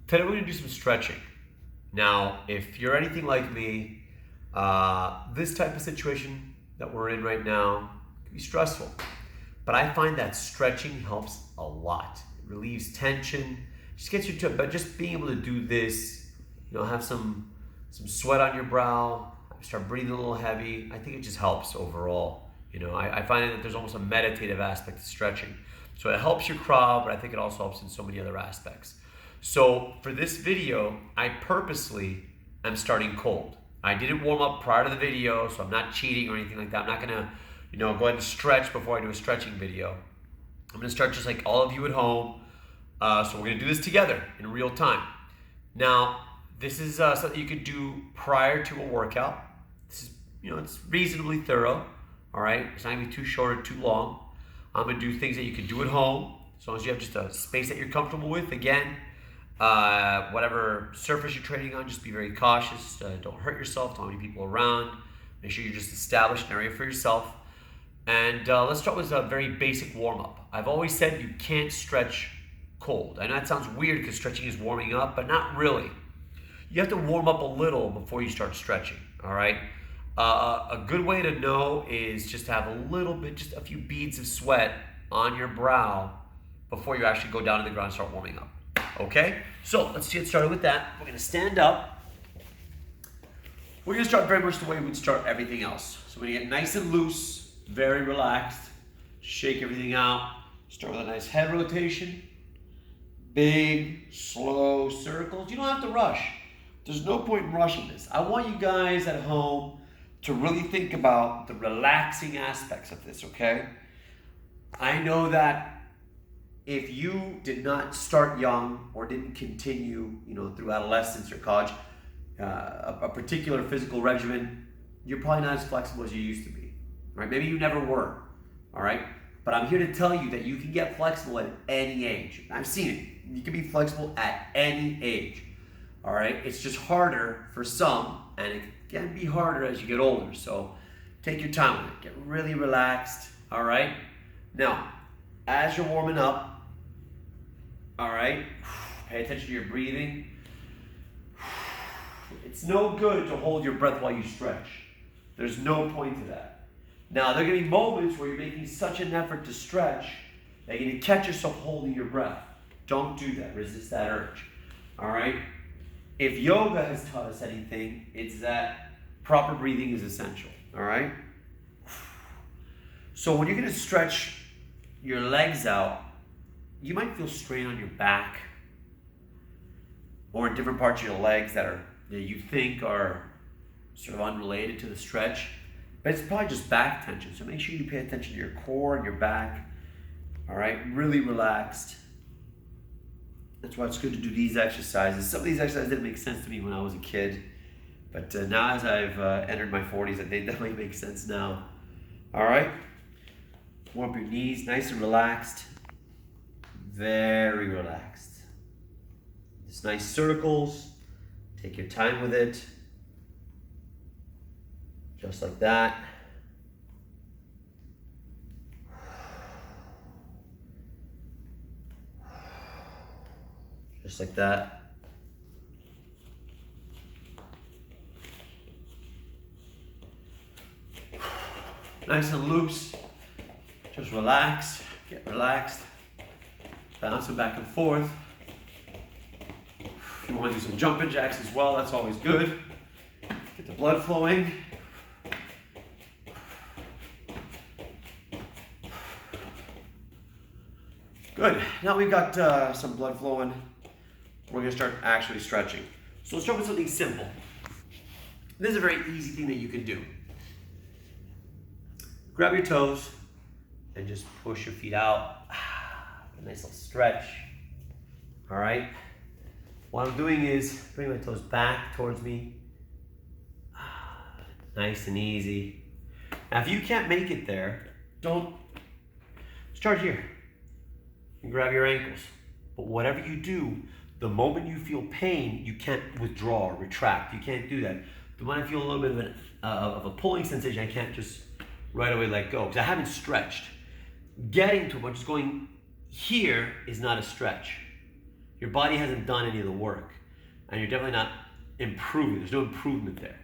Today we're going to do some stretching. Now, if you're anything like me, this type of situation that we're in right now can be stressful. But I find that stretching helps a lot. It relieves tension, just gets you to it. But just being able to do this, have some sweat on your brow, start breathing a little heavy, I think it just helps overall. I find that there's almost a meditative aspect to stretching. So it helps your crowd, but I think it also helps in so many other aspects. So for this video, I purposely am starting cold. I didn't warm up prior to the video, so I'm not cheating or anything like that. I'm not gonna, go ahead and stretch before I do a stretching video. I'm gonna start just like all of you at home. So we're gonna do this together in real time. Now, this is something you could do prior to a workout. This is, it's reasonably thorough. All right, it's not gonna be too short or too long. I'm gonna do things that you can do at home, as long as you have just a space that you're comfortable with. Again, whatever surface you're training on, just be very cautious. Don't hurt yourself. Don't have any people around. Make sure you just establish an area for yourself. And let's start with a very basic warm-up. I've always said you can't stretch cold. I know that sounds weird because stretching is warming up, but not really. You have to warm up a little before you start stretching, all right? A good way to know is just to have a little bit, just a few beads of sweat on your brow before you actually go down to the ground and start warming up. Okay, so let's get started with that. We're gonna stand up. We're gonna start very much the way we would start everything else. So we're gonna get nice and loose, very relaxed, shake everything out. Start with a nice head rotation. Big, slow circles. You don't have to rush. There's no point in rushing this. I want you guys at home to really think about the relaxing aspects of this, okay? I know that if you did not start young or didn't continue, through adolescence or college, a particular physical regimen, you're probably not as flexible as you used to be, right? Maybe you never were, all right? But I'm here to tell you that you can get flexible at any age. I've seen it. You can be flexible at any age, all right? It's just harder for some, and it can be harder as you get older. So take your time with it. Get really relaxed, all right? Now, as you're warming up, all right, pay attention to your breathing. It's no good to hold your breath while you stretch. There's no point to that. Now, there are going to be moments where you're making such an effort to stretch that you're going to catch yourself holding your breath. Don't do that. Resist that urge. All right? If yoga has taught us anything, it's that proper breathing is essential. All right? So when you're going to stretch your legs out, you might feel strain on your back or in different parts of your legs that you think are sort of unrelated to the stretch, but it's probably just back tension. So make sure you pay attention to your core and your back. All right, really relaxed. That's why it's good to do these exercises. Some of these exercises didn't make sense to me when I was a kid, but now as I've entered my 40s, they definitely make sense now. All right, warm up your knees, nice and relaxed. Very relaxed. Just nice circles. Take your time with it. Just like that. Just like that. Nice and loose. Just relax. Get relaxed. Bouncing back and forth. If you want to do some jumping jacks as well, that's always good. Get the blood flowing. Good. Now we've got some blood flowing. We're going to start actually stretching. So let's start with something simple. This is a very easy thing that you can do. Grab your toes and just push your feet out. A nice little stretch. All right. What I'm doing is bring my toes back towards me. Nice and easy. Now, if you can't make it there, don't start here and grab your ankles. But whatever you do, the moment you feel pain, you can't withdraw or retract. You can't do that. The moment I feel a little bit of a pulling sensation, I can't just right away let go because I haven't stretched. Getting to it, just going here is not a stretch. Your body hasn't done any of the work, and you're definitely not improving. There's no improvement there.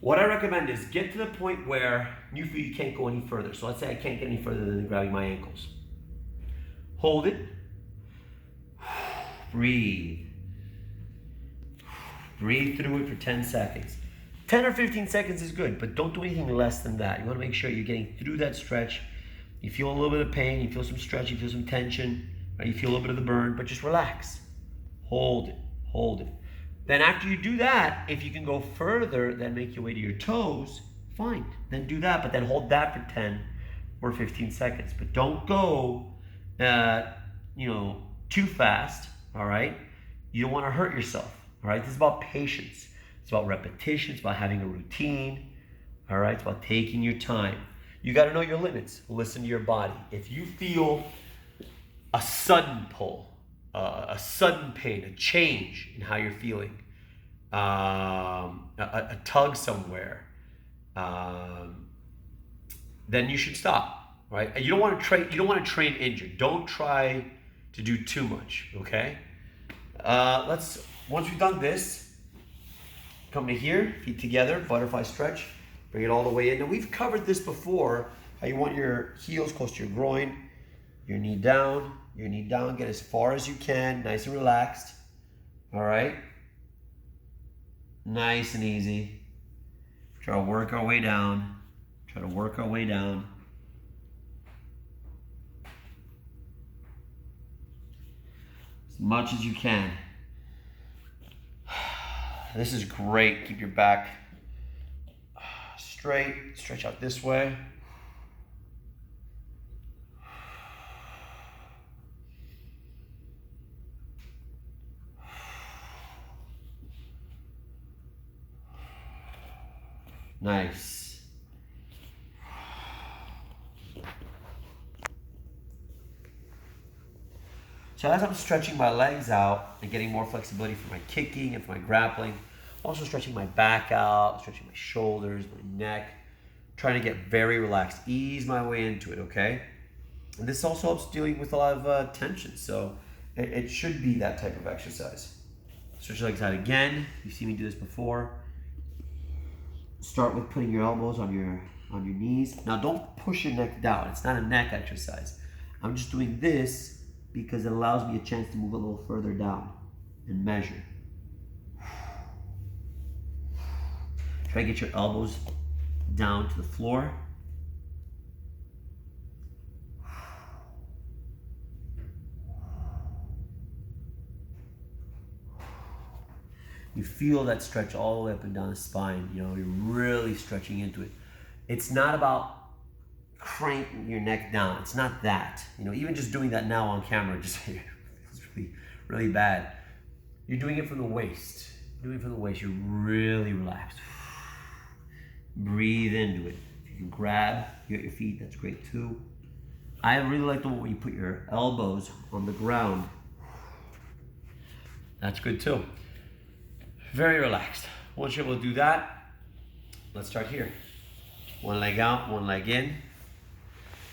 What I recommend is get to the point where you feel you can't go any further. So let's say I can't get any further than grabbing my ankles. Hold it. Breathe. Breathe through it for 10 seconds. 10 or 15 seconds is good, but don't do anything less than that. You want to make sure you're getting through that stretch. You feel a little bit of pain, you feel some stretch, you feel some tension, right? You feel a little bit of the burn, but just relax. Hold it, hold it. Then after you do that, if you can go further, then make your way to your toes, fine. Then do that, but then hold that for 10 or 15 seconds. But don't go, too fast, all right? You don't want to hurt yourself, all right? This is about patience. It's about repetition. It's about having a routine, all right? It's about taking your time. You got to know your limits. Listen to your body. If you feel a sudden pull, a sudden pain, a change in how you're feeling, a tug somewhere, then you should stop, right? And you don't want to train. You don't want to train injured. Don't try to do too much. Okay. Once we've done this, come to here, feet together, butterfly stretch. Bring it all the way in. Now we've covered this before. How you want your heels close to your groin, your knee down. Get as far as you can, nice and relaxed. All right. Nice and easy. Try to work our way down. As much as you can. This is great. Keep your back straight. Stretch out this way. Nice. So as I'm stretching my legs out and getting more flexibility for my kicking and for my grappling, also stretching my back out, stretching my shoulders, my neck, trying to get very relaxed, ease my way into it, okay? And this also helps dealing with a lot of tension, so it should be that type of exercise. Stretch your legs out again. You've seen me do this before. Start with putting your elbows on your knees. Now don't push your neck down. It's not a neck exercise. I'm just doing this because it allows me a chance to move a little further down and measure. Try to get your elbows down to the floor. You feel that stretch all the way up and down the spine. You're really stretching into it. It's not about cranking your neck down. It's not that. Even just doing that now on camera just feels really, really bad. You're doing it from the waist. You're really relaxed. Breathe into it. If you can grab your feet, that's great too. I really like the one where you put your elbows on the ground. That's good too. Very relaxed. Once you're able to do that, let's start here. One leg out, one leg in.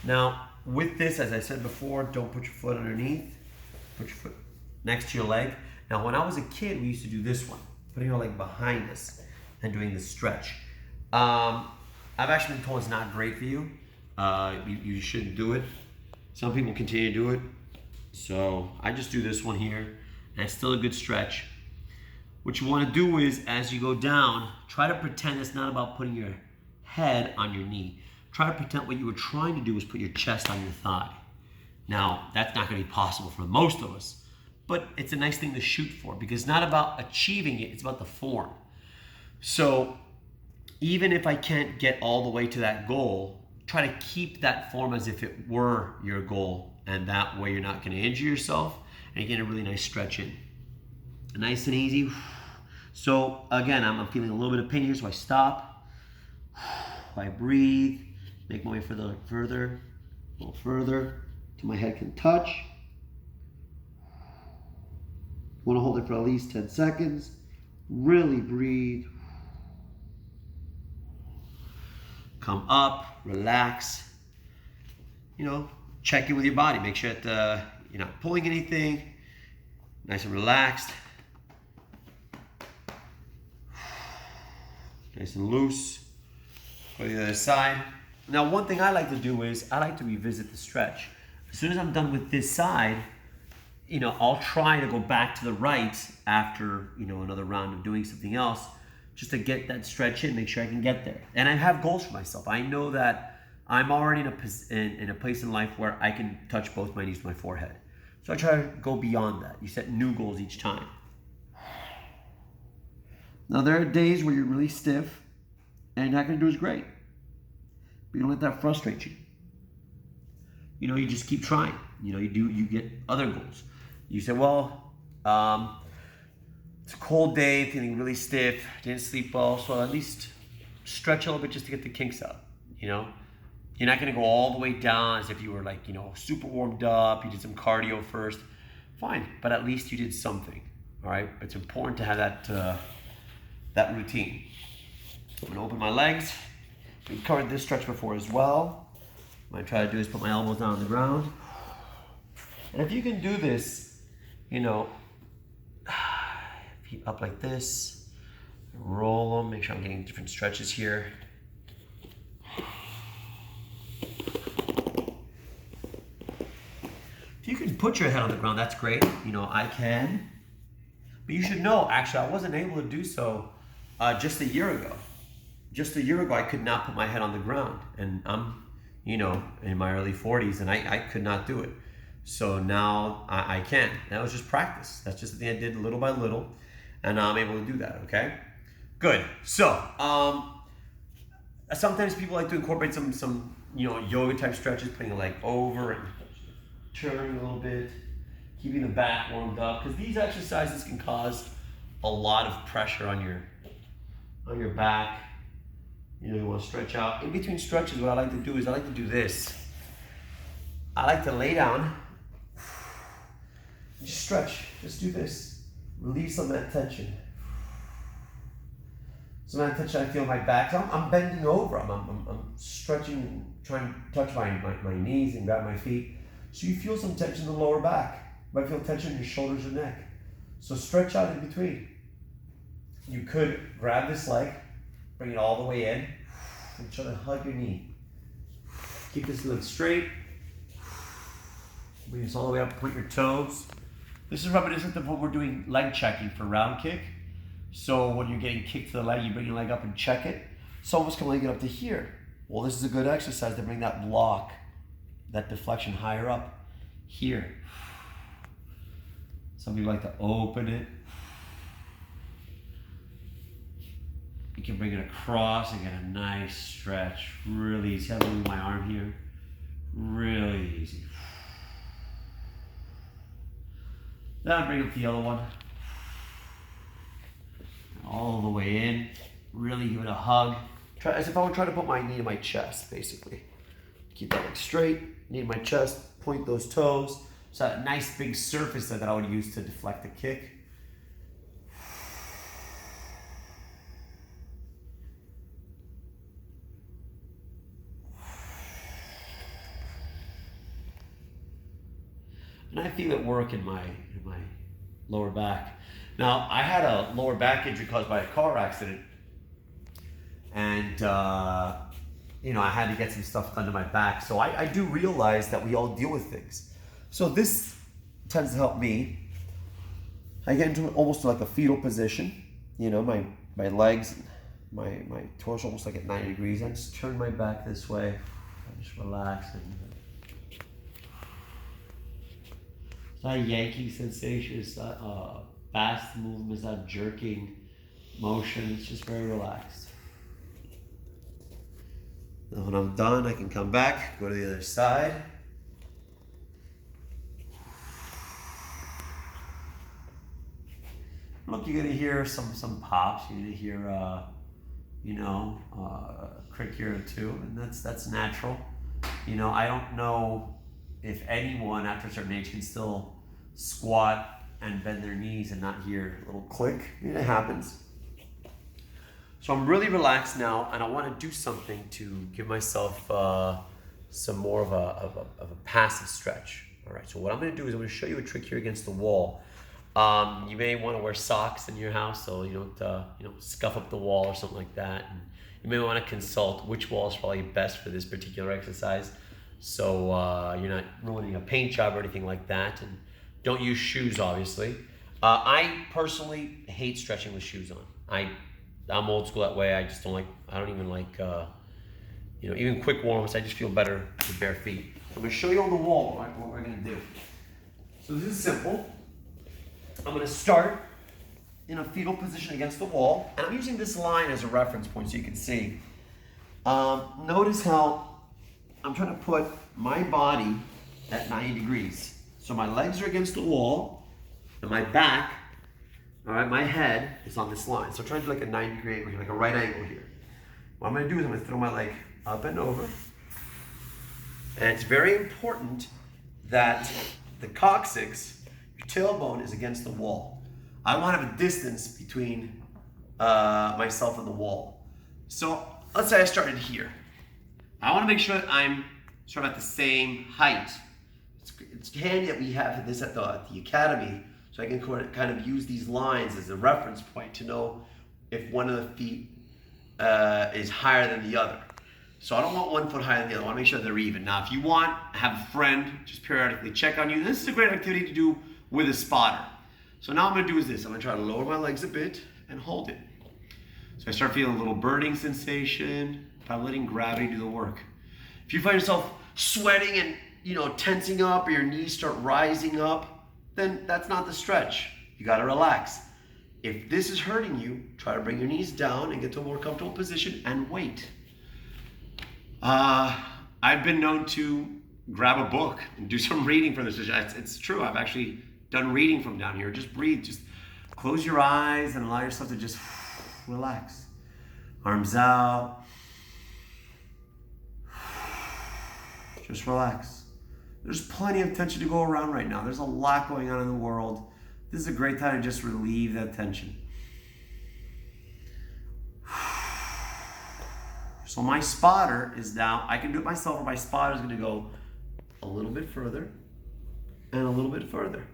Now, with this, as I said before, don't put your foot underneath. Put your foot next to your leg. Now, when I was a kid, we used to do this one, putting our leg behind us and doing the stretch. I've actually been told it's not great for you. You shouldn't do it. Some people continue to do it. So I just do this one here, and it's still a good stretch. What you want to do is, as you go down, try to pretend it's not about putting your head on your knee. Try to pretend what you were trying to do was put your chest on your thigh. Now, that's not going to be possible for most of us, but it's a nice thing to shoot for because it's not about achieving it, it's about the form. So even if I can't get all the way to that goal, try to keep that form as if it were your goal, and that way you're not going to injure yourself and you get a really nice stretch in. Nice and easy. So again, I'm feeling a little bit of pain here, so I stop. I breathe, make my way further, a little further, till my head can touch. Want to hold it for at least 10 seconds. Really breathe. Come up, relax. Check in with your body. Make sure that you're not pulling anything. Nice and relaxed. Nice and loose. Go to the other side. Now, one thing I like to do is I like to revisit the stretch. As soon as I'm done with this side, I'll try to go back to the right after, another round of doing something else, just to get that stretch in, make sure I can get there. And I have goals for myself. I know that I'm already in a place in life where I can touch both my knees to my forehead. So I try to go beyond that. You set new goals each time. Now, there are days where you're really stiff and you're not going to do as great. But you don't let that frustrate you. You just keep trying. You get other goals. You say, well, it's a cold day, feeling really stiff, didn't sleep well, so at least stretch a little bit just to get the kinks out, You're not going to go all the way down as if you were super warmed up, you did some cardio first. Fine, but at least you did something, all right? It's important to have that routine. I'm going to open my legs. We've covered this stretch before as well. What I try to do is put my elbows down on the ground. And if you can do this, feet up like this, roll them, make sure I'm getting different stretches here. If you can put your head on the ground, that's great. I can. But you should know, actually, I wasn't able to do so just a year ago. Just a year ago, I could not put my head on the ground. And I'm, in my early 40s, and I could not do it. So now I can. That was just practice. That's just the thing I did little by little. And now I'm able to do that, okay? Good. So, sometimes people like to incorporate some yoga type stretches, putting a leg over and turning a little bit, keeping the back warmed up, because these exercises can cause a lot of pressure on your back. You want to stretch out. In between stretches, what I like to do is I like to do this. I like to lay down, just stretch, just do this. Release some of that tension. Some of that tension I feel in my back. So I'm bending over. I'm stretching, trying to touch my knees and grab my feet. So you feel some tension in the lower back. You might feel tension in your shoulders or neck. So stretch out in between. You could grab this leg, bring it all the way in, and try to hug your knee. Keep this leg straight. Bring this all the way up, point your toes. This is reminiscent of when we're doing leg checking for round kick. So when you're getting kicked to the leg, you bring your leg up and check it. Some of us can only get up to here. Well, this is a good exercise to bring that block, that deflection higher up here. Some people like to open it. You can bring it across and get a nice stretch. Really easy. I'm moving my arm here. Really easy. Then I bring up the other one. All the way in. Really give it a hug. Try as if I would try to put my knee to my chest, basically. Keep that leg straight, knee to my chest, point those toes. So that nice big surface that I would use to deflect the kick. And I feel it work in my lower back. Now, I had a lower back injury caused by a car accident. And, I had to get some stuff done to my back. So I do realize that we all deal with things. So this tends to help me. I get into almost like a fetal position. My legs, my torso almost like at 90 degrees. I just turn my back this way. I just relax. It's not a yanking sensation. It's not fast movement. It's not jerking motion. It's just very relaxed. Now when I'm done, I can come back, go to the other side. Look, you're gonna hear some pops. You're gonna hear, a crick here or two, and that's natural. I don't know if anyone after a certain age can still squat and bend their knees and not hear a little click. It happens. So I'm really relaxed now, and I want to do something to give myself some more of a passive stretch. All right, so what I'm going to do is I'm going to show you a trick here against the wall. You may want to wear socks in your house so you don't scuff up the wall or something like that. And you may want to consult which wall is probably best for this particular exercise, so you're not ruining a paint job or anything like that. And don't use shoes, obviously. I personally hate stretching with shoes on. I'm old school that way. I just don't like. I don't even like. Even quick warm-ups. I just feel better with bare feet. So I'm going to show you on the wall what we're going to do. So this is simple. I'm going to start in a fetal position against the wall, and I'm using this line as a reference point so you can see. Notice how I'm trying to put my body at 90 degrees. So my legs are against the wall, and my back, all right, my head is on this line. So I'm trying to do like a 90-degree angle here, like a right angle here. What I'm going to do is I'm going to throw my leg up and over. And it's very important that the coccyx, your tailbone, is against the wall. I want to have a distance between myself and the wall. So let's say I started here. I want to make sure that I'm sort of at the same height. It's handy that we have this at the academy, so I can kind of use these lines as a reference point to know if one of the feet is higher than the other. So I don't want 1 foot higher than the other. I want to make sure they're even. Now, if you want, have a friend just periodically check on you. This is a great activity to do with a spotter. So now what I'm going to do is this. I'm going to try to lower my legs a bit and hold it. So I start feeling a little burning sensation by letting gravity do the work. If you find yourself sweating and tensing up, or your knees start rising up, then that's not the stretch. You got to relax. If this is hurting you, try to bring your knees down and get to a more comfortable position and wait. I've been known to grab a book and do some reading from this. It's true. I've actually done reading from down here. Just breathe. Just close your eyes and allow yourself to just relax. Arms out. Just relax. There's plenty of tension to go around right now. There's a lot going on in the world. This is a great time to just relieve that tension. So my spotter is now, I can do it myself, or my spotter is going to go a little bit further and a little bit further.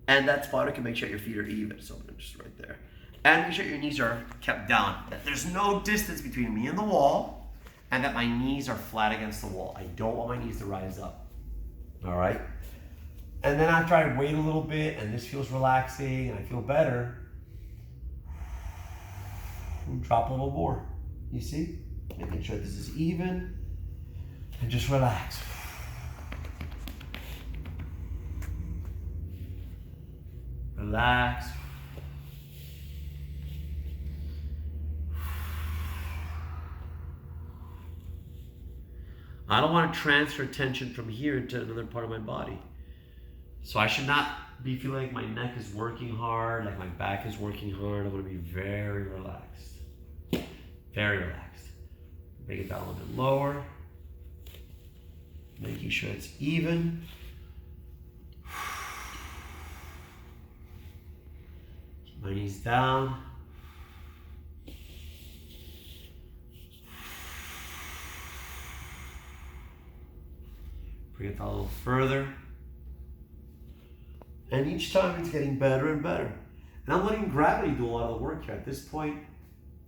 And that spotter can make sure your feet are even. So I'm just right there. And make sure your knees are kept down. That there's no distance between me and the wall, and that my knees are flat against the wall. I don't want my knees to rise up. All right? And then after I wait a little bit and this feels relaxing and I feel better, drop a little more. You see? Making sure this is even, and just relax. Relax. I don't want to transfer tension from here to another part of my body. So I should not be feeling like my neck is working hard, like my back is working hard. I want to be very relaxed. Very relaxed. Bring it down a little bit lower. Making sure it's even. Keep my knees down. Bring it down a little further. And each time it's getting better and better. And I'm letting gravity do a lot of the work here. At this point,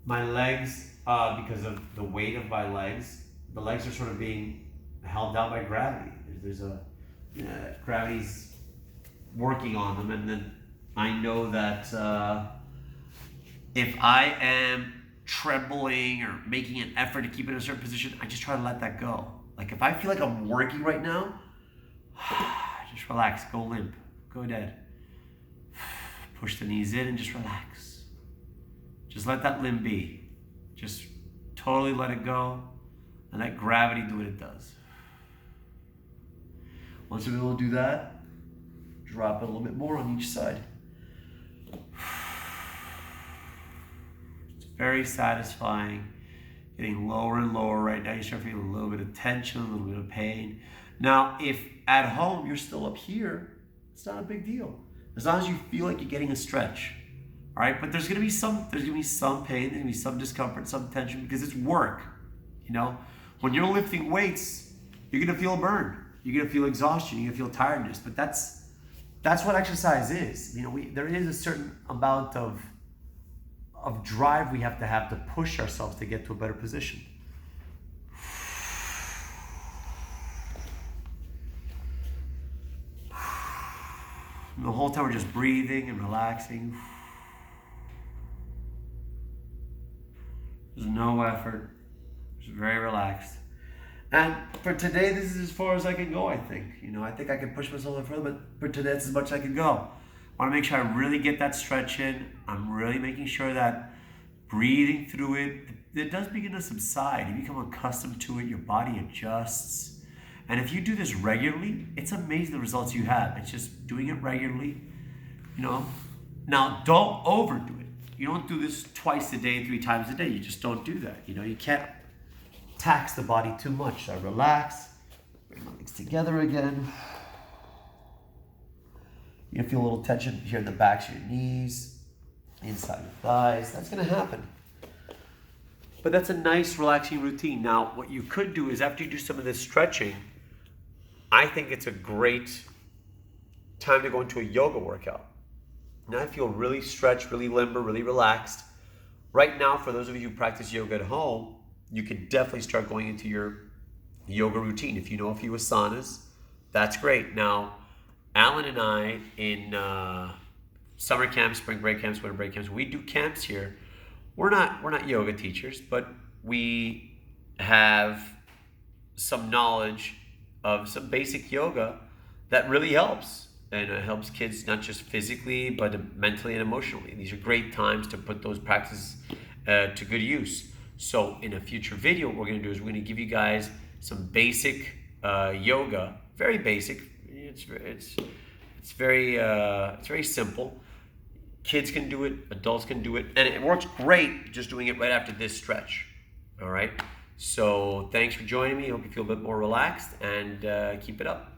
my legs, because of the weight of my legs, the legs are sort of being held down by gravity. There's gravity's working on them, and then I know that if I am trembling or making an effort to keep it in a certain position, I just try to let that go. Like if I feel like I'm working right now, just relax, go limp, go dead. Push the knees in and just relax. Just let that limb be. Just totally let it go and let gravity do what it does. Once you're able to do that, drop it a little bit more on each side. It's very satisfying. Getting lower and lower right now. You start feeling a little bit of tension, a little bit of pain. Now, if at home you're still up here, it's not a big deal. As long as you feel like you're getting a stretch. All right, but there's gonna be some pain, there's gonna be some discomfort, some tension, because it's work. When you're lifting weights, you're gonna feel a burn. You're gonna feel exhaustion, you're gonna feel tiredness, but that's That's what exercise is. There is a certain amount of drive we have to push ourselves to get to a better position. And the whole time we're just breathing and relaxing. There's no effort. Just very relaxed. And for today, this is as far as I can go, I think. I think I can push myself a little further, but for today, that's as much as I can go. I want to make sure I really get that stretch in. I'm really making sure that breathing through it does begin to subside. You become accustomed to it, your body adjusts. And if you do this regularly, it's amazing the results you have. It's just doing it regularly, Now, don't overdo it. You don't do this twice a day, 3 times a day. You just don't do that. You can't tax the body too much. So I relax, bring my legs together again. You feel a little tension here in the backs of your knees, inside your thighs. That's going to happen. But that's a nice, relaxing routine. Now, what you could do is after you do some of this stretching, I think it's a great time to go into a yoga workout. Now I feel really stretched, really limber, really relaxed. Right now, for those of you who practice yoga at home, you can definitely start going into your yoga routine. If you know a few asanas, that's great. Now, Alan and I in summer camps, spring break camps, winter break camps, we do camps here. We're not yoga teachers, but we have some knowledge of some basic yoga that really helps. And it helps kids not just physically, but mentally and emotionally. These are great times to put those practices to good use. So in a future video, what we're going to do is we're going to give you guys some basic yoga, very basic. It's very simple. Kids can do it, adults can do it, and it works great just doing it right after this stretch. All right. So thanks for joining me. Hope you feel a bit more relaxed and keep it up.